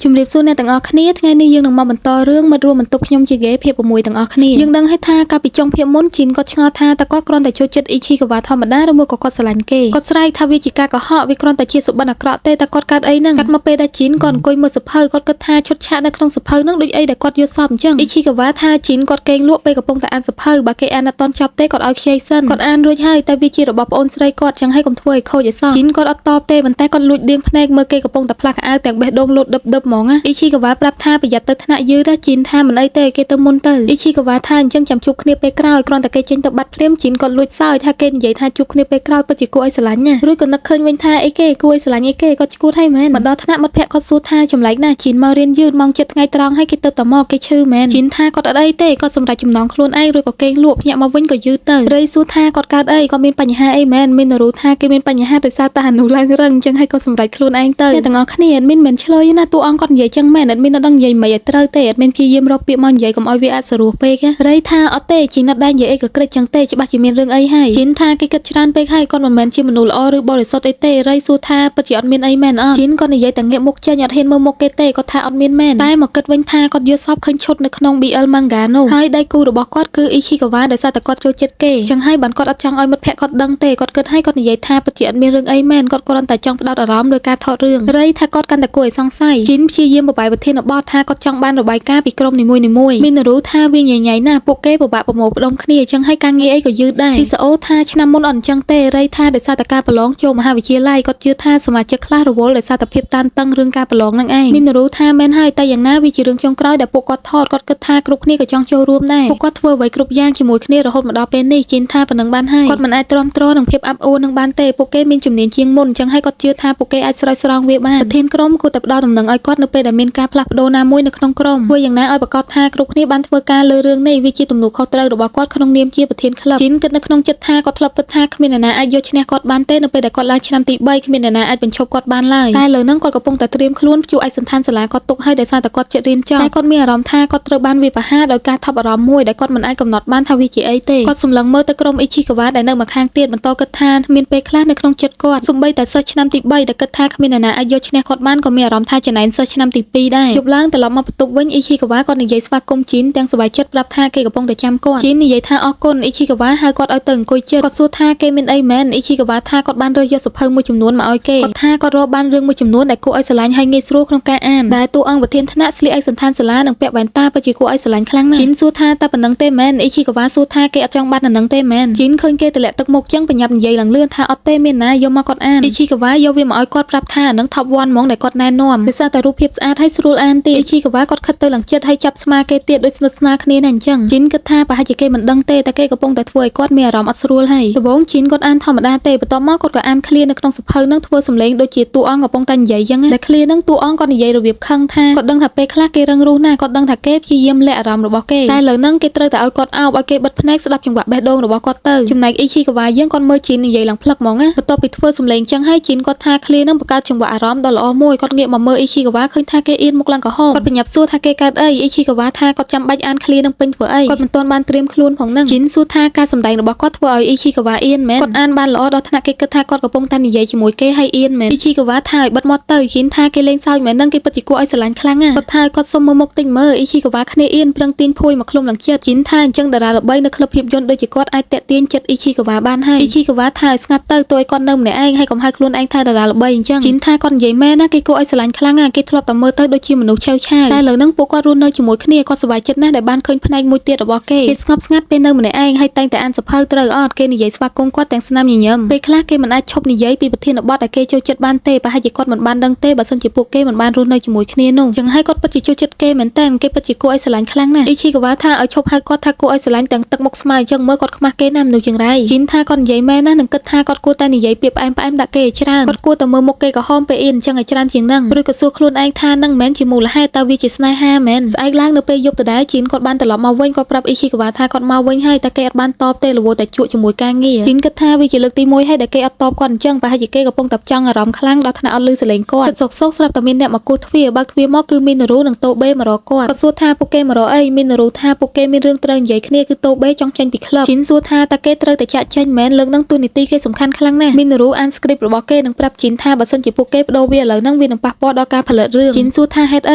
ជំរាបសួរអ្នកទាំងអស់គ្នាថ្ងៃនេះយើងនឹងមកបន្តរឿងមិត្តរួមបន្ទប់ខ្ញុំជាហ្គេភាព6ទាំងអស់គ្នាយើងដឹងថាកាលពីចុងភាពមុនជីនគាត់ឆ្ងល់ថាតើគាត់គ្រាន់តែចូលចិត្តអ៊ីឈីកាវ៉ាធម្មតាឬមួយក៏គាត់ស្រឡាញ់គេគាត់ស្រែកថាវាជាការកុហកវាគ្រាន់តែជាសុបិនអាក្រក់ទេតែគាត់កើតអីហ្នឹងកាត់មកពេលដែលជីនគាត់អង្គុយមើលសភៅគាត់គិតថាឈុតឆាកនៅក្នុងសភៅហ្នឹងដូចអីដែលគាត់យល់សពអញ្ចឹងអ៊ីឈីកាវ៉ាថាជីនគាត់កេងលក់ពេលកំពុងតែអានសភៅបើគេអានអត់តន់ចប់ទេគាត់ឲ្យខ្ចីសិនគាត់អានរួចហើយតែវាជារបស់ប្អូនស្រីគាត់ចឹងហើយកុំធ្វើឲ្យខូចឲ្យសោះជីនគាត់អត់តបទេប៉ុន្តែគាត់លួចដៀងភ្នែកមើលគេកំពុងតែផ្លាស់ខោអាវទាំងបេះដូងលោតដឹបហ្មងណាអ៊ីឈីកាវ៉ាប្រាប់ថាប្រយ័ត្នទៅថ្នាក់យឺតជីនថាមិនអីទេគេទៅមុនទៅអ៊ីឈីកាវ៉ាថាអញ្ចឹងចាំជួបគ្នាពេលក្រោយគ្រាន់តែគេចេញទៅបាត់ភ្លាមជីនគាត់លួចសើចថាគេនិយាយថាជួបគ្នាពេលក្រោយពិតជាគួរឲ្យស្រឡាញ់ណារួចក៏នឹកឃើញវិញថាអីគេគួរឲ្យស្រឡាញ់អីគេគាត់ឈួតឲ្យមែនមកដល់ថ្នាក់មិត្តភក្តិគាត់សួរថាចម្លែកណាជីនមករៀនយឺតម៉ោង7ថ្ងៃត្រង់ហើយគេទៅតែមកគេឈឺមែនជីនថាគាត់អត់អីទេគាត់សម្រេចចំណងខ្លួនឯងរួចក៏គេងលក់ភ្ញាក់មកវិញក៏យឺតទៅរៃសួរថាគាត់កើតអីគាត់មានបញ្ហាអីមែនមីនរូថាគេមានបញ្ហាដោយសារតែអនុឡើងរឹងអញ្ចឹងហើយគាត់សម្រេចខ្លួនឯងទៅអ្នកទាំងអស់គ្នាអត់មានមិនឆ្លើយណាតួអង្គគាត់និយាយចឹងមែនអត់មានដឹងនិយាយមិនឲ្យត្រូវទេអត់មានព្យាយាមរកពាក្យមកនិយាយកុំឲ្យវាអាចសរោះពេករៃថាអត់ទេជីនអត់ដែរនិយាយអីក៏ក្រិចចឹងទេច្បាស់ជាមានរឿងអីហើយជីនថាគេគិតច្រើនពេកហើយគាត់មិនមែនជាមនុស្សល្អឬបរិសុទ្ធអីទេរៃសួរថាពិតជាអត់មានអីមែនអត់ជីនគាត់និយាយតែងាកមុខចេញអត់ហ៊ានមើលមុខគេទេគាត់ថាអត់មានមែនតែមកគិតវិញថាគាត់យល់សពឃើញឈុតនៅក្នុង BL manga នោះហើយដៃគូរបស់គាត់គឺអ៊ីឈីកាវ៉ាដោយសារតែគាត់ចូលចិត្តគេចឹងហើយបានគាត់អត់ចង់ឲ្យមិត្តភក្តិគាត់ដឹងទេគាត់គិតហើយគាត់និយាយថាពិតជាអត់មានរឿងអីមែនគាត់គ្រាន់តែចង់ផ្ដោតអារម្មណ៍លើការថតរឿងរៃថាគាត់កាន់តែគួរឲ្យសង្ស័យជីនព្យាយាមបបាយប្រធានបទថាគាត់ចង់បានរបាយការណ៍ពីក្រុមនីមួយៗមីនរូថាវាញញៃណាស់ពួកគេពិបាកប្រមូលផ្ដុំគ្នាចឹងហើយការងារអីក៏យឺតដែរទីសអូថាឆ្នាំមុនអត់អញ្ចឹងទេរៃថាដោយសារតែការប្រឡងចូលមហាវិទ្យាល័យគាត់ជឿថាសមាជិកខ្លះរវល់ដោយសារតែភាពតានតឹងរឿងការប្រឡងហ្នឹងឯងមីនរូថាមែនហើយតែយ៉ាងណាវាជារឿងចុងក្រោយដែលពួកគាត់ថតគាត់គិតថាគ្រប់គ្នាក៏ចង់ចូលរួមដែរពួកគាត់ធ្វើអ្វីគ្រប់យ៉ាងជាមួយគ្នារហូតមកដល់ពេលនេះជីនថាប៉ុណ្ណឹងបានហើយគាត់មិនអាចទ្រាំទ្រនឹងភាពអាប់អួរនឹងបានទេពួកគេមានជំនាញជាងមុនចឹងហើយគាត់ជឿថាពួកគេអាចស្រោចស្រង់វាបានប្រធានក្រុមគួរតែផ្ដល់ដំណឹងឲ្យគាត់នៅពេលដែលមានការផ្លាស់ប្ដូរណាមួយនៅក្នុងក្រុមធ្វើយ៉ាងណាឲ្យប្រកាសថាគ្រប់គ្នាបានធ្វើការលើរឿងនេះវាជាទំនួលខុសត្រូវរបស់គាត់ក្នុងនាមជាប្រធានក្លឹបជីនគិតនៅក្នុងចិត្តថាគាត់ធ្លាប់គិតថាគ្មាននរណាអាចយកឈ្នះគាត់បានទេនៅពេលដែលគាត់ឡើងឆ្នាំទី3គ្មាននរណាអាចបញ្ឈប់គាត់បានឡើយតែលើនឹងគាត់កំពុងតែត្រៀមខ្លួនជួឯកសណ្ឋានសាលាគាត់ទុកឲ្យដោយសារតែគាត់ចិត្តរៀនចប់តែគាត់មានអារម្មណ៍ថាគាត់ត្រូវបានវាបហាដោយការថប់អារម្មណ៍មួយដែលគាត់មិនអាចកំណត់បានថាវាជាអីទេគាត់សម្លឹងមើលទៅក្រុមអ៊ីឈីកាវ៉ាដែលនៅម្ខាងទៀតបន្តគិតថាមានពេលខ្លះនៅក្នុងចិត្តគាត់សូម្បីតែសិស្សឆ្នាំទី3ដែលគិតថាគ្មាននរណាអាចយកឈ្នះគាត់បានក៏មានអារម្មណ៍ថាចំណែនសិស្សឆ្នាំទី2ដែរយប់ឡើងត្រឡប់មកបន្ទប់វិញអ៊ីឈីកាវ៉ាគាត់និយាយស្វាគមន៍ជីនទាំងសប្បាយចិត្តប្រាប់ថាគេកំពុងតែចាំគាត់ជីននិយាយថាអរគុណអ៊ីឈីកាវ៉ាហៅគាត់ឲ្យទៅអង្គុយជិតគាត់សួរថាគេមានអីមែនអ៊ីឈីកាវ៉ាថាគាត់បានរើសយកសភៅមួយចំនួនមកឲ្យគេគាត់ថាគាត់រកបានរឿងមួយចំនួនដែលគួរឲ្យស្រឡាញ់ហើយងាយស្រួលក្នុងការអានដែលតួអង្គប្រធានថ្នាក់ស្លៀកឯកសណ្ឋានសាលានិងពាក់វ៉ែនតាពិតជាគួរឲ្យស្រឡាញ់ខ្លាំងណាស់ជីនសួរថាតើប៉ុណ្ណឹងទេមែនអ៊ីឈីកាវ៉ាសួរថាគេអត់ចង់បានអានឹងទេមែនជីនឃើញគេទម្លាក់ទឹកមុខចឹងបញ្ញាប់និយាយឡើងលឿនថាអត់ទេមានណាយកមកគាត់អានអ៊ីឈីកាវ៉ាយកវាមកឲ្យគាត់ប្រាប់ថាអានឹង top 1 ហ្មងដែលគាត់ណែនាំដោយសារតែរូបភាពស្អាតហើយស្រួលអានទៀតអ៊ីឈីកាវ៉ាគាត់ខិតទៅឡើងចិត្តហើយចាប់ស្មាគេទៀតដូចស្និទ្ធស្នាលគ្នាណាស់អញ្ចឹងជីនគិតថាប្រហែលជាគេមិនដឹងទេតែគេកំពុងតែធ្វើឲ្យគាត់មានអារម្មណ៍អត់ស្រួលហើយដំបូងជីនគាត់អានធម្មតាទេបន្ទាប់មកគាត់ក៏អានឃ្លានៅក្នុងសភៅនឹងធ្វើសំឡេងដូចជាតួអង្គកំពុងតែនិយាយចឹងតែឃ្លានឹងតួអង្គគាត់និយាយរបៀបខឹងថាគាត់ដឹងថាពេលខ្លះគេរឹងរូសណាស់គាត់ដឹងថាគេព្យាយាមលាក់អារម្មណ៍របស់គេតែលើនឹងគេត្រូវតែឲ្យគាត់អោបឲ្យគេបិទភ្នែកស្ដាប់ចង្វាក់បេះដូងរបស់គាត់ទៅចំណែកអ៊ីឈីកាវ៉ាយើងគាត់មើលជីននិយាយឡើងផ្លឹកហ្មងណាបន្ទាប់ពីធ្វើសំឡេងចឹងហើយជីនគាត់ថាឃ្លានឹងបង្កើតចង្វាក់អារម្មណ៍ដ៏ល្អមួយគាត់ងាកមកមើលអ៊ីឈីកាវ៉ាឃើញថាគេអៀនមុខឡើងក្រហមគាត់បញ្ញាប់សួរថាគេកើតអីអ៊ីឈីកាវ៉ាថាគាត់ចាំបាច់អានឃ្លានឹងពេញធ្វើអីគាត់មិនទាន់បានត្រៀមខ្លួនផងនឹងជីនសួរថាការសម្ដែងរបស់គាត់ធ្វើឲ្យអ៊ីឈីកាវ៉ាអៀនមែនគាត់អានបានល្អដល់ថ្នាក់គេគិតថាគាត់កំពុងតែនិយាយជាមួយគេហើយអៀនមែនអ៊ីឈីកាវ៉ាថាឲ្យបិទមាត់ទៅជីនថាគេលេងសើចមែននឹងគេពិតជាគួរឲ្យស្រឡាញ់ខ្លាំងណាស់គាត់ថាគាត់សុំមើលមុខតិចមើលអ៊ីឈីកាវ៉ាគ្នាអៀនប្រឹងទាញភួយមកឃ្លុំឡើងចិត្តជីនថាអញ្ចឹងតារាល្បីនៅក្លឹបភាពយន្តដូចជាគាត់អាចតាក់ទាញចិត្តអ៊ីឈីកាវ៉ាបានហើយអ៊ីឈីកាវ៉ាថាឲ្យស្ងាត់ទៅទោះឲ្យគាត់នៅម្នាក់ឯងហើយកុំឲ្យខ្លួនឯងថាតារាល្បីអញ្ចឹងជីនថាគាត់និយាយមែនណាគេគួរឲ្យស្រឡាញ់ខ្លាំងណាស់គេធ្លាប់តែមើលទៅដូចជាមនុស្សឆៅឆាវតែលើនឹងពួកគាត់រស់នៅជាមួយគ្នាគាត់សប្បាយចិត្តណាស់ដែលបានឃើញផ្នែកមួយទៀតរបស់គេស្ងប់ស្ងាត់ពេលនៅម្នាក់ឯងហើយតែងតែអានសភៅត្រូវអត់គេនិយាយស្វាគមន៍គាត់ទាំងស្នាមញញឹមពេលខ្លះគេមិនអាចឈប់និយាយពីប្រធានបទដែលគេចូលចិត្តបានទេប្រហែលជាគាត់មិនបានដឹងទេបើសិនជាពួកគេមិនបានរស់នៅជាមួយគ្នានោះចឹងហើយគាត់ពិតជាចូលចិត្តគេមែនតើគេពិតជាគួរឲ្យស្រឡាញ់ខ្លាំងណាស់អ៊ីឈីកាវ៉ាថាឲ្យឈប់ហៅគាត់ថាគួរឲ្យស្រឡាញ់ទាំងទឹកមុខស្មៅចឹងមើលគាត់ខ្មាស់គេណាស់មនុស្សចង្រៃជីនថាគាត់និយាយមែនណាស់នឹងគិតថាគាត់គួរតែនិយាយពាក្យផ្អែមដាក់គេច្រើនគាត់គួរតែមើលមុខគេក្រហមពេលអ៊ីនចឹងឲ្យច្រើនជាងហ្នឹងឬក៏សួរខ្លួនឯងថានឹងមិនមែនជាមូលហេតុតើវាជាស្នេហាមែនស្អែកឡើងនៅពេលយប់ដដែលជីនគាត់បានត្រឡប់មកវិញគាត់ប្រាប់អ៊ីឈីកាវ៉ាថាគាត់មកវិញហើយតែគេអត់បានតបទេរវល់តែជក់ជាមួយការងារជីនគិតថាវាជាលើកទី1ហើយដែលគេអត់តបគាត់អញ្ចឹងប្រហែលជាគេកំពុងតែចង់អារម្មណ៍ខ្លាំងដល់ថ្នាក់អត់ឮសលេងគាត់គិតសុកស្រាប់តែមានអ្នកមកគោះទ្វារបើកទ្វារមកគឺមីនរូនិងតូបេមករកគាត់សួរថាពួកគេមករកអីមីនរូថាពួកគេមានរឿងត្រូវនិយាយគ្នាគឺតូបេចង់ចេញពីក្លឹបជីនសួរថាតើគេត្រូវតែចាក់ចេញមែនលើកនឹងទូនីតិគេសំខាន់ខ្លាំងណាស់មីនរូអាន script របស់គេនិងប្រាប់ជីនថាបើសិនជាពួកគេបដូរវាឥឡូវហ្នឹងវានឹងប៉ះពាល់ដល់ការផលិត រឿងជីនសួរថាហេតុអ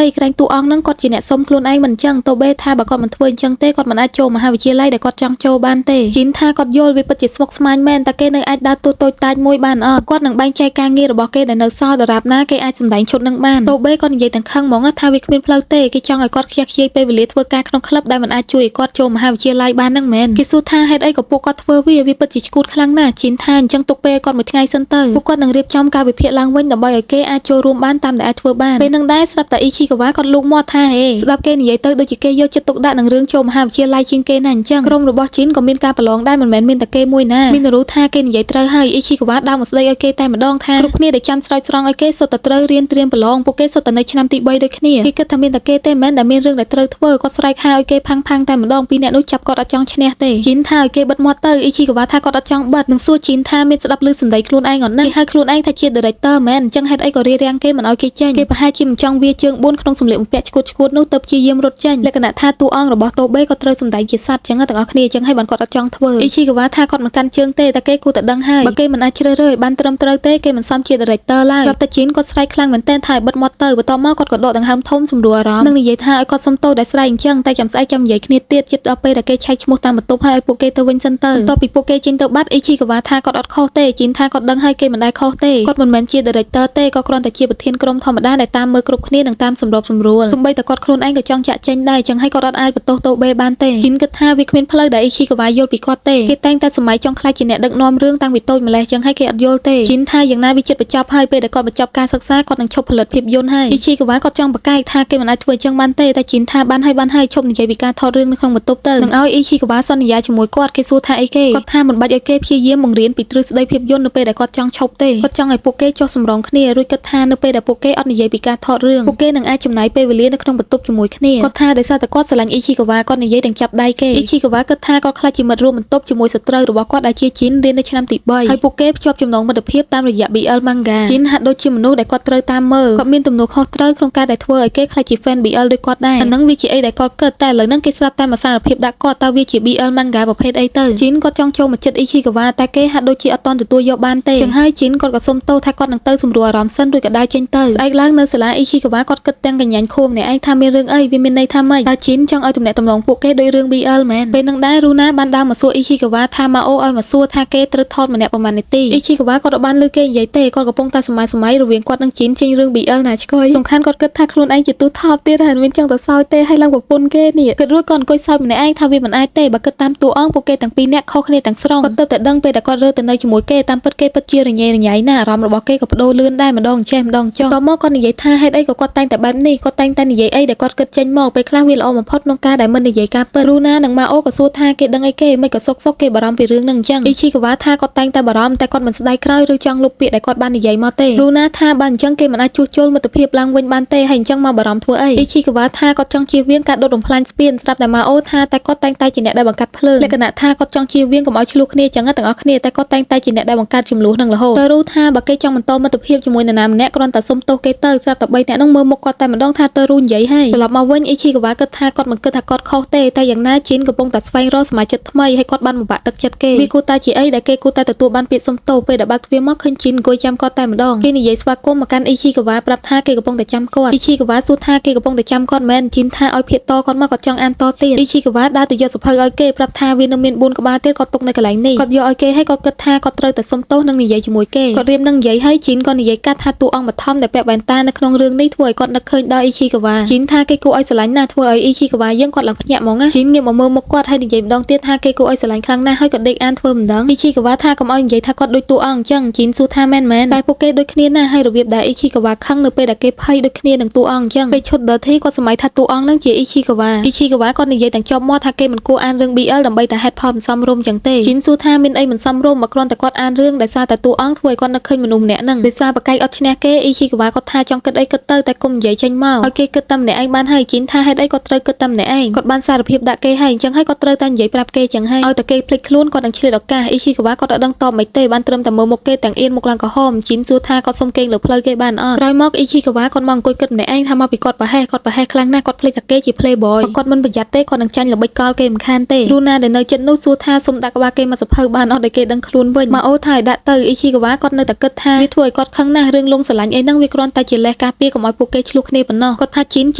ីក្រែងតួអង្គហ្នឹងគាត់ជាអ្នកសុំខ្លួនឯងមិនចឹងតូបេថាបើគាត់មិនធ្វើអញ្ចឹងទេគាត់មិនអាចចូលមហាវិទ្យាល័យដែលគាត់ចង់ចូលបានទេជីនថាគាត់យល់វាពិតជាស្មុគស្មាញមែនតែគេនៅអាចដើរតួតូចតាចមួយបានអត់គាត់នឹងបែងចែកការងាររបស់គេដែលនៅសល់ដរាបណាគេអាចសម្ដែងឈុតនឹងបានតូបេគាត់និយាយទាំងខឹងហ្មងថាវាគ្មានផ្លូវទេគេចង់ឲ្យគាត់ខ្ជះខ្ជាយពេលវេលាធ្វើការក្នុងក្លឹបដែលមិនអាចជួយឲ្យគាត់ចូលមហាវិទ្យាល័យបាននឹងមែនគេសួរថាហេតុអីក៏ពួកគាត់ធ្វើវាពិតជាឈួតខ្លាំងណាស់ជីនថាអញ្ចឹងទុកពេលគាត់មួយថ្ងៃសិនទៅពួកគាត់នឹងរៀបចំការវិភាគឡើងវិញដើម្បីឲ្យគេអាចចូលរួមបានតាមដែលអាចធ្វើបានពេលនឹងដែរស្រាប់តែអ៊ីឈីកាវ៉ាគាត់លូកមាត់ថាហេស្ដាប់គេនិយាយទៅដូចជាគេយកចិត្តទុកដាក់នឹងរឿងចូលមហាវិទ្យាល័យជាងគេណាស់អញ្ចឹងក្រុមរបស់ជីនក៏មានការប្រឡងដែរមិនមែនមានតែគេមួយណាមីនរូថាគេនិយាយត្រូវហើយអ៊ីឈីកាវ៉ាដើរមកស្ដីឲ្យគេតែម្ដងថាគ្រប់គ្នាដែលចាំស្រោចស្រង់ឲ្យគេសុទ្ធតែត្រូវរៀនត្រៀមប្រឡងពួកគេសុទ្ធតែនៅឆ្នាំទី3ដូចគ្នាគេគិតថាមានតែគេទេមែនដែលមានរឿងដែលត្រូវធ្វើគាត់ស្រែកហៅឲ្យគេផាំងតែម្ដងពីអ្នកនោះចាប់គាត់អត់ចង់ឈ្នះទេជីនថាឲ្យគេបិទមាត់ទៅអ៊ីឈីកាវ៉ាថាគាត់អត់ចង់បិទនឹងសួរជីនថាមានស្ដាប់ឮសម្ដីខ្លួនឯងអត់ណាគេហៅខ្លួនឯងថាជា director មែនអញ្ចឹងហេតុអីក៏រារាំងគេមិនឲ្យគេចេញគេប្រហែលជាមិនចង់វាជើង4ក្នុងសម្លៀកបំពាក់ឈួតនោះទៅព្យាយាមរត់ចេញលក្ខណៈថាតួអង្គរបស់តូបេក៏ត្រូវសម្ដែងជាសត្វចឹងទាំងអស់គ្នាចឹងហើយបានគាត់អត់ចង់ធ្វើអ៊ីឈីកាវ៉ាថាគាត់មិនកាន់ជើងទេតែគេគួរតែដឹងហើយបើគេមិនអាចជ្រើសរើសឲ្យបានត្រឹមត្រូវទេគេមិនសមជា director ឡើយស្រាប់តែជីនគាត់ស្រែកខ្លាំងមែនទែនថាឲ្យបិទមាត់ទៅបន្ទាប់មកគាត់ក៏ដកដង្ហើមធំសម្រួលអារម្មណ៍នឹងនិយាយថាឲ្យគាត់សុំទោសដែលស្រែកអញ្ចឹងតែចាំស្អែកចាំនិយាយគ្នាទៀតជិតដល់ពេលដែលគេឆែកឈ្មោះតាមបន្ទប់ហើយឲ្យពួកគេទៅវិញសិនទៅបន្ទាប់ពីពួកគេចេញទៅបាត់អ៊ីឈីកាវ៉ាថាគាត់អត់ខុសទេជីនថាគាត់ដឹងហើយគេមិនដែលខុសទេគាត់មិនមែនជា director ទេគាត់គ្រាន់តែជាប្រធានក្រុមធម្មតាដែលតាមមើលគ្រប់គ្នានិងតាមសម្របសម្រួលសូម្បីតែគាត់ខ្លួនឯងក៏ចង់ចាក់ចេញដែរចឹងហើយគាត់អត់អាចបន្ទោសតូបេបានទេជីនគិតថាវាគ្មានផ្លូវដែលអ៊ីឈីកាវ៉ាយល់ពីគាត់ទេគេតែងតែសម័យចង់ខ្លាចជាអ្នកដឹកនាំរឿងតាំងពីតូចម្លេះចឹងហើយគេអត់យល់ទេជីនថាយ៉ាងណាវាជិតបញ្ចប់ហើយពេលដែលគាត់បញ្ចប់ការសិក្សាគាត់នឹងឈប់ផលិតភាពយន្តហើយអ៊ីឈីកាវ៉ាគាត់ចង់បកកាយថាគេមិនអាចធ្វើចឹងបានទេតែជីនថាបានហើយឈប់និយាយពីការថតរឿងនៅក្នុងបន្ទប់ទៅនឹងឲ្យអ៊ីឈីកាវ៉ាសន្យាជាមួយគាត់គេសួរថាអីគេគាត់ថាមិនបាច់ឲ្យគេព្យាយាមបង្រៀនពីទ្រឹស្ដីភាពយន្តនៅពេលដែលគាត់ចង់ឈប់ទេគាត់ចង់ឲ្យពួកគេចុះសម្រងគ្នារួចគិតថានៅពេលដែលពួកគេអត់និយាយពីការថតរឿងពួកគេនឹងអាចចំណាយពេលវេលានៅក្នុងបន្ទប់ជាមួយគ្នាគាត់ថាដោយសារតែគាត់ស្រឡាញ់អ៊ីឈីកាវ៉ាគាត់និយាយទាំងចាប់ដៃគេអ៊ីឈីកាវ៉ាគិតថាគាត់ខ្លាចជាមិត្តរួមបន្ទប់ជាមួយសត្រូវរបស់គាត់ដែលជាជីនរៀននៅឆ្នាំទី3ហើយពួកគេភ្ជាប់ចំណងមិត្តភាពតាមរយៈ BL manga ជីនហាក់ដូចជាមនុស្សដែលគាត់ត្រូវតាមមើលគាត់មានទំនួលខុសត្រូវក្នុងការដែលធ្វើឲ្យគេខ្លាចជា fan BL ដូចគាត់ដែរអានឹងវាជាអីដែលគាត់គិតតែឥឡូវហ្នឹងគេស្រាប់តែមកសារភាពដាក់គាត់តើវាជា BL manga ប្រភេទអីទៅជីនគាត់ចង់ចូលមកចិត្តអ៊ីឈីកាវ៉ាតែគេហាក់ដូចជាអត់ទាន់ទទួលយកបានទេចឹងហើយជីនគាត់ក៏សុំទោសថាគាត់នឹងទៅសម្រួលអារម្មណ៍សិនរួចក៏ដើរចេញទៅស្អែកឡើងនៅសាលាអ៊ីឈីកាវ៉ាគាត់គិតទាំងកញ្ញាញ់ខួមម្នាក់ឯងថាមានរឿងអីវាមានន័យថាម៉េចតើជីនចង់ឲ្យទំនាក់ទំនងពួកគេដោយរឿង BL មែនពេលនឹងដែររូណាបានដើរមកសួរអ៊ីឈីកាវ៉ាថាម៉ាអូឲ្យមកសួរថាគេត្រូវថតម្នាក់ប្រហែលនាទីអ៊ីឈីកាវ៉ាគាត់បានលើគេនិយាយទេគាត់កំពុងតែសម័យរវាងគាត់និងជីនចេញរឿង BL ណាឆ្កយសំខាន់គាត់គិតថាខ្លួនឯងជាទូថប់ទៀតហើយមានចឹងទៅសោយទេហើយឡើងប្រពន្ធគេនេះគិតរួចគាត់អង្គុយសើចម្នាក់ឯងថាវាមិនអាចទេបើគិតតាមតួអង្គពួកគេទាំងពីរនាក់ខុសគ្នាទាំងស្រុងគាត់ទើបតែដឹងពេលដែលគាត់រើទៅនៅជាមួយគេតាមពិតគេពិតជារញ៉េរញ៉ៃណាស់អារម្មណ៍របស់គេក៏បដូរលឿនដែរម្ដងចេះម្ដងចុះតមកគាត់និយាយថាហេតុអីក៏គាត់តែងតែបែបនេះគាត់តែងតែនិយាយអីដែលគាត់គិតចេញមកពេលខ្លះវាល្អបំផុតក្នុងការដែលមិននិយាយការពិតរូណានិងម៉ាអូក៏សួរថាគេដឹងអីគេមិនក៏សុកគេបារម្ភពីរឿងនឹងអញ្ចឹងអ៊ីឈីកាវ៉ាថាគាត់តែងតែបារម្ភតែគាត់មិនស្ដាយក្រោយឬចង់លុបពាក្យដែលគាត់បាននិយាយមកទេរូណាថាបើអញ្ចឹងគេមិនអាចជួសជុលមិត្តភាពឡើងវិញបានទេហើយអញ្ចឹងមកបារម្ភធ្វើអីអ៊ីឈីកាវ៉ាថាគាត់ចង់ជៀសវាងការដុតបំផ្លាញស្ពានស្រាប់តែម៉ាអូថាតែគាត់តែងតែជាអ្នកដែលបង្កាត់ភ្លើងលក្ខណៈថាគាត់ចង់ជៀសវាងកុំឲ្យឆ្លោះគ្នាចឹងទាំងអស់គ្នាតែគាត់តែងតែជាអ្នកដែលបង្កើតចំនួននឹងរហូតតើរូថាបើគេចង់បន្តមិត្តភាពជាមួយនរណាម្នាក់គ្រាន់តែសុំទោសគេទៅស្រាប់តែ3នាក់នោះមើលមុខគាត់តែម្ដងថាតើរូនិយាយហើយត្រឡប់មកវិញអ៊ីឈីកាវ៉ាគិតថាគាត់មិនគិតថាគាត់ខុសទេតែយ៉ាងណាជីនកំពុងតែស្វែងរកសមាជិកថ្មីហើយគាត់បានបំបាក់ទឹកចិត្តគេវាគួរតែជាអីដែលគេគួរតែទទួលបានពាក្យសុំទោសពេលដែលបើកទ្វារមកឃើញជីនអង្គុយចាំគាត់តែម្ដងគេនិយាយស្វាគមន៍មកកាន់អ៊ីឈីកាវ៉ាប្រាប់ថាគេកំពុងតែចាំគាត់អ៊ីឈីកាវ៉ាសួរថាគេកំពុងតែចាំគាត់មែនជីនថាឲ្យភាគតគាត់មកគាត់ចង់អានតទៀតអ៊ីឈីកាវ៉ាដើរទៅយកសភៅឲ្យគេប្រាប់ថាវានៅមាន4ក្បាលទៀតគាត់ទុកនៅកន្លែងនេះគាត់យកឲ្យគេហើយគាត់គិតថាគាត់ត្រូវតែសុំទោសនិងនិយាយជាមួយគេគាត់រៀបនឹងនិយាយហើយជីនក៏និយាយកាត់ថាតួអង្គបឋមដែលពាក់វ៉ែនតានៅក្នុងរឿងនេះធ្វើឲ្យគាត់នឹកឃើញដល់អ៊ីឈីកាវ៉ាជីនថាគេគួរឲ្យស្រឡាញ់ណាស់ធ្វើឲ្យអ៊ីឈីកាវ៉ាយើងគាត់ឡើងភ្ញាក់ហ្មងណាជីនងាកមកមើលមុខគាត់ហើយនិយាយម្ដងទៀតថាគេគួរឲ្យស្រឡាញ់ខ្លាំងណាស់ហើយគាត់ដេកអានធ្វើមិនដឹងអ៊ីឈីកាវ៉ាថាកុំឲ្យនិយាយថាគាត់ដូចតួអង្គអញ្ចឹងជីនសួរថាមែនតែពួកគេដូចគ្នាណាស់ហើយរបៀបដែលអ៊ីឈីកាវ៉ាខឹងនៅពេលដែលគេភ័យដូចគ្នានឹងតួអង្គអញ្ចឹងពេលឈុតដឺធីគាត់សម័យថាតួអង្គនឹងជាអ៊ីឈីកាវ៉ាគាត់និយាយទាំងជាប់មាត់ថាគេមិនគួរអានរឿង BL ដើម្បីតែហេតុផលមិនសមរម្យចឹងទេជីនសួរថាមានអីមិនសមរម្យមកគ្រាន់តែគាត់អានរឿងដែលសារតែតួអង្គធ្វើឲ្យគាត់នឹកឃើញមនុស្សម្នាក់ហ្នឹងដោយសារបកាយអត់ឈ្នះគេអ៊ីឈីកាវ៉ាគាត់ថាចង់គិតអីគិតទៅតែគុំនិយាយចេញមកឲ្យគេគិតតែម្នាក់ឯងបានហើយជីនថាហេតុអីគាត់ត្រូវគិតតែម្នាក់ឯងគាត់បានសារភាពដាក់គេហើយអញ្ចឹងហើយគាត់ត្រូវតែនិយាយប្រាប់គេចឹងហើយឲ្យតែគេភ្លេចខ្លួនគាត់នឹងឆ្លៀតឱកាសអ៊ីឈីកាវ៉ាគាត់អត់ដឹងតបមិនទេបានត្រឹមតែមើលមុខគេទាំងអៀនមុខឡើងក្រហមជីនសួរថាគាត់សុំគេងលើផ្លូវគេបានអត់ក្រោយមកអ៊ីឈីកាវ៉ាគាត់មកអង្គុយគិតម្នាក់ឯងថាមកពីគាត់ប្រហែសខ្លាំងណាស់គាត់ភ្លេចថាគេជា playboy គាត់មិនប្រយ័ត្នទេគាត់នឹងចាញ់ល្បិចកលគេមិនខានទេរូណាដែលនៅចិត្តនោះសួរថាសុំដាក់ក្បាលគេមកសភៅបានអត់ឲ្យគេដឹងខ្លួនវិញម៉ាអូថាឲ្យដាក់ទៅអ៊ីឈីកាវ៉ាគាត់នៅតែគិតថាវាធ្វើឲ្យគាត់ខឹងណាស់រឿងលងស្រឡាញ់អីហ្នឹងវាគ្រាន់តែជាលេសការ ការពារកុំឲ្យពួកគេឆ្លោះគ្នាប៉ុណ្ណោះគាត់ថាជីនជ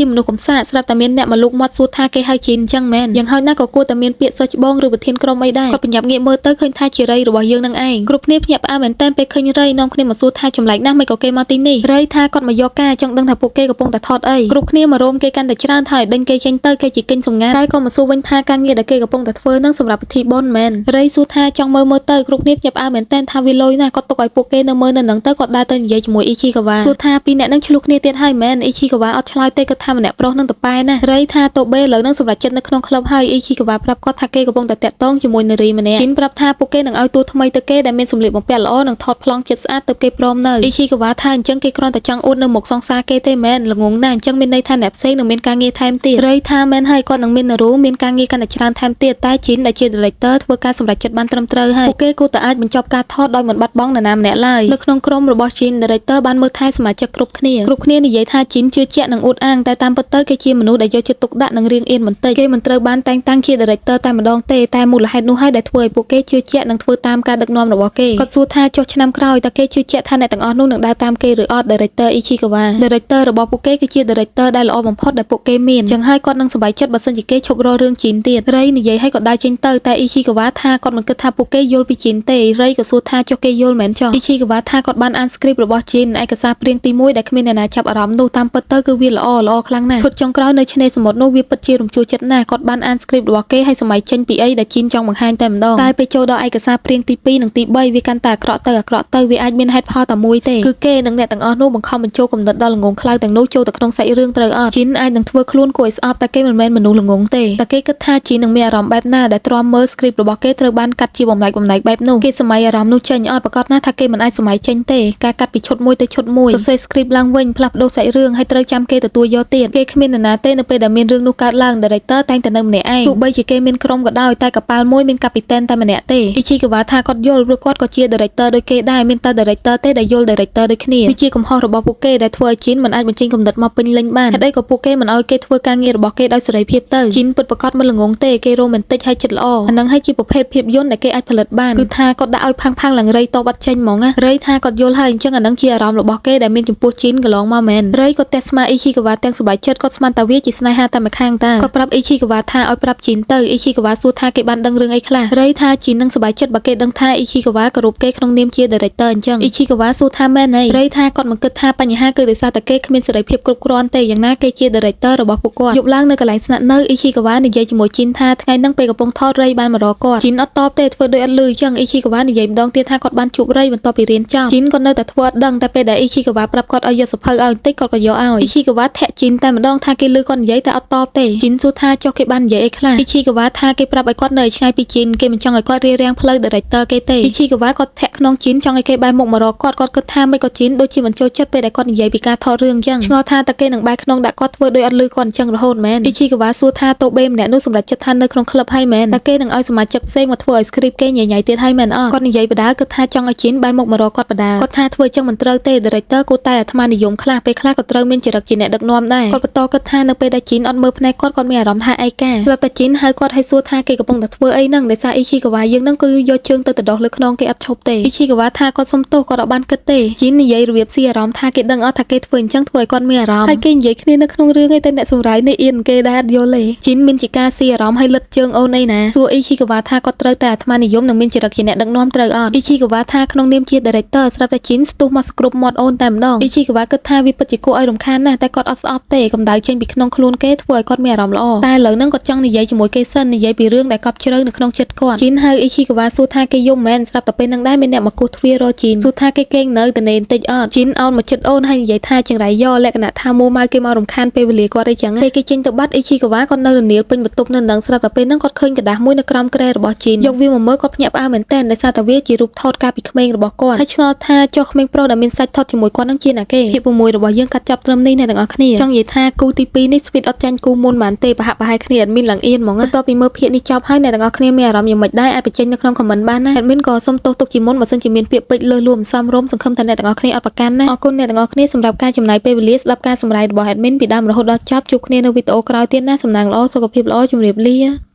ាមនុស្សកំសាកស្រាប់តែមានអ្នកមកលូកមាត់សួរថាគេហៅជីនអញ្ចឹងមែនយ៉ាងហើយណាក៏គួរតែមានពាក្យសិស្សច្បងឬប្រធានក្រុមអីដែរគាត់បញ្ញាប់ងាកមើលទៅឃើញថាជារៃរបស់យើងនឹងឯងគ្រប់គ្នាភ្ញាក់ផ្អើលមែនតែនពេលឃើញរៃនាំគ្នាមកសួរថាចម្លែកណាស់មិនក៏គេមកទីនេះរៃថាគាត់មកយកការចង់ដឹងថាពួកគេកំពុងតែថតអីគ្រប់គ្នាមករោមគេកាន់តែច្រើនហើយដេញគេចេញទៅគេជាកិញសម្ងាត់តែក៏មកសួរវិញថាការងារដែលគេកំពុងតែធ្វើនឹងសម្រាប់ពិធីបុណ្យមែនរៃសួរថាចង់មើលទៅគ្រប់គ្នាភ្ញាក់ផ្អើលមែនតែនថាវាលុយណាស់គាត់ទុកឲ្យពួកគេនៅមើលនៅនឹងទៅគាត់ដើរទៅនិយាយជាមួយអ៊ីឈីកាវ៉ាសួរថាពីរអ្នកនឹងឆ្លោះគ្នាទៀតហើយមែនអ៊ីឈីកាវ៉ាអត់ឆ្លើយទេគាត់ថាម្នាក់ប្រុសនឹងតប៉ែណារៃថាតូបេលើនឹងសម្រាប់ចិត្តនៅក្នុងក្លឹបហើយអ៊ីឈីកាវ៉ាប្រាប់គាត់ថាគេកំពុងតែតាក់ទងជាមួយនារីម្នាក់ជីនប្រាប់ថាពួកគេនឹងឲ្យតួថ្មីទៅគេដែលមានសម្លៀកបំពាក់ល្អនិងថតប្លង់ចិត្តស្អាតទៅគេព្រមនៅអ៊ីឈីកាវ៉ាថាអញ្ចឹងគេគ្រាន់តែចង់អួតនៅមុខសង្សារគេទេមែនល្ងងណាស់អញ្ចឹងមានន័យថាអ្នកផ្សេងនឹងមានការងារថែមទៀតរៃថាមែនហើយគាត់នឹងមាននារូមានការងារកាន់តែច្រើនថែមទៀតតែជីនដែលជា director ធ្វើការសម្រេចចិត្តបានត្រឹមត្រូវហើយពួកគេគួរតែអាចបញ្ចប់ការថតដោយមិនបាត់បង់នរណាម្នាក់ឡើយនៅក្នុងក្រុមរបស់ជីន director បានមើលថែសមាជិកគ្រប់គ្នានិយាយថាជីនជឿជាក់និងអួតអាងតែតាមពិតទៅគេជាមនុស្សដែលយកចិត្តទុកដាក់និងរៀងអៀនបន្តិចគេមិនត្រូវបានតែងតាំងជា director តែម្ដងទេតែមូលហេតុនោះហើយដែលធ្វើឲ្យពួកគេជឿជាក់និងធ្វើតាមការដឹកនាំរបស់គេគាត់សួរថាចុះឆ្នាំក្រោយតើគេជឿជាក់ថាអ្នកទាំងអស់នោះនឹងដើរតាមគេឬអត់ director Ichikawa director របស់ពួកគេគឺជា director ដែលល្អបំផុតដែលពួកគេមានចឹងហើយគាត់នឹងសប្បាយចិត្តបើសិនជាគេឈប់រករឿងជីនទៀតរៃនិយាយឲ្យគាត់ដើរចេញទៅតែ Ichikawa ថាគាត់មិនគិតថាពួកគេយល់ពីជីនទេរៃក៏សួរថាចុះគេយល់មែនចុះ Ichikawa ថាគាត់បានអាន script របស់ជីនឯកសារព្រៀងទី1ដែលគ្មានអ្នកណាចាប់អារម្មណ៍នោះតាមពិតទៅគឺវាល្អខ្លាំងណាស់ឈុតចុងក្រោយនៅឆ្នេរសមុទ្រនោះវាពិតជារំជួលចិត្តណាស់គាត់បានអាន script របស់គេឲ្យសម័យចេញពីអីដែលជីនចង់បង្ហាញតែម្ដងតែពេលចូលដល់ឯកសារព្រៀងទី2និងទី3វាកាន់តែអាក្រក់ទៅវាអាចមានហេតុផលតែមួយទេគឺគេនិងអ្នកទាំងអស់នោះបង្ខំបញ្ចូលគំនិតដល់ល្ងងខ្លៅទាំងនោះចូលទៅក្នុងសាច់រឿងត្រូវអត់ជីនអាចនឹងធ្វើខ្លួនគួរឲ្យស្អប់តែគេមិនមែនមនុស្សល្ងងទេតែគេគិតថាជីននឹងមានអារម្មណ៍បែបណាដែលទ្រាំមើល script របស់គេត្រូវបានកាត់ជាបំលែកបែបនោះគេសម័យអារម្មណ៍នោះចេញអត់ប្រកាសណាថាគេមិនអាចសម័យចេញទេការកាត់ពីឈុតមួយទៅឈុតមួយសរសេរ script ឡើងវិញផ្លាស់ប្ដូរសាច់រឿងហើយត្រូវចាំគេទទួលយកទៀតគេគ្មាននរណាទេនៅពេលដែលមានរឿងនោះកើតឡើង director តែងតែនៅម្នាក់ឯងទោះបីជាគេមានក្រុមក៏ដោយតែកប៉ាល់មួយមានកាពីតែនតែម្នាក់ទេ Ichikawa ថាគាត់យល់ព្រោះគាត់ក៏ជា director ដូចគេដែរមានតែ director ទេដែលយល់ director ដូចគ្នាវាជាកំហុសរបស់ពួកគេដែលធ្វើឲ្យជីនមិនអាចបញ្ចេញគំនិតមកពេញលេញបានហេតុអីក៏ពួកគេមិនឲ្យគេធ្វើការងាររបស់គេដោយសេរីភាពទៅជីនពិតប្រាកដមិនល្ងងទេគេរ៉ូមែនទិកហើយចិត្តល្អអានឹងហើយជាប្រភេទភាពយន្តដែលគេអាចផលិតបានគឺថាគាត់ដាក់ឲ្យផាំងឡើងរៃតបបាត់ចេញហ្មងណារៃថាគាត់យល់ហើយអញ្ចឹងអានឹងជាអារម្មណ៍របស់គេដែលមានចំពោះជីនកន្លងមកមែនរៃក៏តែស្មា Ichikawa ទាំងសប្បាយចិត្តគាត់ស្មានតែវាជាស្នេហាតែម្ខាងតាគាត់ប្រាប់ Ichikawa ថាឲ្យប្រាប់ជីនទៅ Ichikawa សួរថាគេបានដឹងរឿងអីខ្លះរៃថាជីននឹងសប្បាយចិត្តបើគេដឹងថា Ichikawa គោរពគេក្នុងនាមជា director អញ្ចឹង Ichikawa សួរថាមែនហើយរៃថាគាត់មិនគិតថាបញ្ហាគឺដោយសារតែគេគ្មានសេរីភាពគ្រប់គ្រាន់ទេយ៉ាងណាគេជា director របស់ពួកគាត់យប់ឡើងនៅកន្លែងស្នាក់នៅ Ichikawa និយាយជាមួយជីនថាថ្ងៃហ្នឹងពេលកំពុងថតរៃបានមករកគាត់ជីនអត់តបទេធ្វើដូចអត់ឮអញ្ចឹង Ichikawa និយាយម្ដងទៀតថាគាត់បានជួបរៃបន្ទាប់ពីរៀនចប់ជីនក៏នៅតែធ្វើអត់ដឹងតែពេលដែល Ichikawa ប្រាប់គាត់ឲ្យយកសភៅឲ្យបន្តិចគាត់ក៏យកឲ្យ Ichikawa ធាក់ជីនតែម្ដងថាគេឮគាត់និយាយតែអត់តបទេជីនសួរថាចុះគេបាននិយាយអីខ្លះ Ichikawa ថាគេប្រាប់ឲ្យគាត់នៅឆ្ងាយពីជីនគេមិនចង់ឲ្យគាត់រារាំងផ្លូវ director គេទេ Ichikawa គាត់ធាក់ក្នុងជីនចង់ឲ្យគេបែរមុខមករកគាត់គិតថាមិនក៏ជីនដូចជាមិនចូលចិត្តពេលដែលគាត់និយាយពីការថតរឿងអញ្ចឹងឆ្ងល់ថាតើគេនឹងបែរក្នុងដាក់គាត់ធ្វើដូចអត់ឮគាត់អញ្ចឹងរហូតមែន Ichikawa សួរថាតូបេម្នាក់នោះសម្រាប់ចិត្តថានៅក្នុងក្លឹបហើយមែនតើគេនឹងឲ្យសមាជិកផ្សេងមកធ្វើឲ្យ script គេញ៉ៃទៀតហើយមែនអត់គាត់និយាយបដាគិតថាចង់ឲ្យជីនបែរមុខមករកគាត់បដាគាត់ថាធ្វើអញ្ចឹងមិនត្រូវទេ director គួរតែអាត្មានិយមខ្លះពេលខ្លះក៏ត្រូវមានចរិតជាអ្នកដឹកនាំដែរគាត់បន្តគិតថានៅពេលដែលជីនអត់មើលភ្នែកគាត់មានអារម្មណ៍ថាឯកាស្រាប់តែជីនហៅគាត់ឲ្យសួរថាគេកំពុងតែធ្វើអីហ្នឹងដោយសារ Ichikawa យើងហ្នឹងគឺយកជើងទៅដុសលើខ្នងគេអត់ឈប់ទេ Ichikawa ថាគាត់សុំទោសគាត់អត់បានគិតទេជីននិយាយរបៀបស៊ីអារម្មណ៍ថាគេដឹងអត់ថាគេធ្វើអញ្ចឹងធ្វើឲ្យគាត់មានអារម្មណ៍ហើយគេនិយាយគ្នានៅក្នុងរឿងឯតែអ្នកសម្រាយនេះអៀនគេដែរអត់យល់ទេជីនមានជាការស៊ីអារម្មណ៍ឲ្យលិតជើងអូនអីណាសួរ Ichikawa ថាគាត់ត្រូវតែអាត្មានិយមនិងមានចរិតជាអ្នកដឹកនាំត្រូវអត់ Ichikawa ថាក្នុងនាមជា director ស្រាប់តែជីនស្ទុះមកស្គ្រប់មាត់អូនតែម្ដង Ichikawa គិតថាវាពិតជាគួរឲ្យរំខានណាស់តែគាត់អត់ស្អប់ទេកម្ដៅចេញពីក្នុងខ្លួនគេធ្វើឲ្យគាត់មានអារម្មណ៍ល្អតែឥឡូវហ្នឹងគាត់ចង់និយាយជាមួយគេសិននិយាយពីរឿងដែលកប់ជ្រៅនៅក្នុងចិត្តគាត់ជីនហៅ Ichikawa សួរថាគេយំមែនស្រាប់តែពេលហ្នឹងដែរមានអ្នកមកគោះទ្វាររកជីនសួរថាគេកេងនៅតែនេបន្តិចអត់ជីនអោនមកចិត្តអូនហើយនិយាយថាចង្រៃយកលក្ខណៈថាមួម៉ៅគេមករំខានពេលវេលាគាត់អីចឹងពេលគេចេញទៅបាត់ Ichikawa គាត់នៅរនាលពេញបន្ទប់នៅនឹងស្រាប់តែពេលហ្នឹងគាត់ឃើញกระดาษមួយនៅក្រោមគ្រែរបស់ជីនយកវាមកមើលគាត់ភ្ញាក់ផ្អើលមែនតើដោយសារតែវាជារូបថតកាលពីក្មេងរបស់គាត់ហើយឆ្ងល់ថាចុះក្មេងប្រុសដែលមានសាច់ថតជាមួយគាត់នឹងជាណាគេភាព6របស់យើងកាត់ចាប់ត្រឹមនេះអ្នកទាំងអស់គ្នាចង់និយាយថាគូទី2នេះស្វីតអត់ចាញ់គូមុនបានទេប្រហាក់ប្រហែលគ្នាអត់មានឡើងអៀនហ្មងបន្ទាប់ពីមើលភាគនេះចប់ហើយអ្នកទាំងអស់គ្នាមានអារម្មណ៍យ៉ាងម៉េចដែរអាចបញ្ចេញនៅក្នុង comment បានណា admin ក៏សូមទោសទុកជាមុនបើសិនជាមានពាក្យពេចន៍លើសលួមសមរម្យសង្ឃឹមថាអ្នកទាំងអស់គ្នាអត់ប្រកាន់ណាអរគុណអ្នកទាំងអស់គ្នាសម្រាប់ការចំណាយពេលវេលាស្ដាប់ការសម្ដែងរបស់ admin ពីដើមរហូតដល់ចប់ជួបគ្នានៅវីដេអូក្រោយទៀតណាសំណាងល្អសុខភាពល្អជម្រាបលា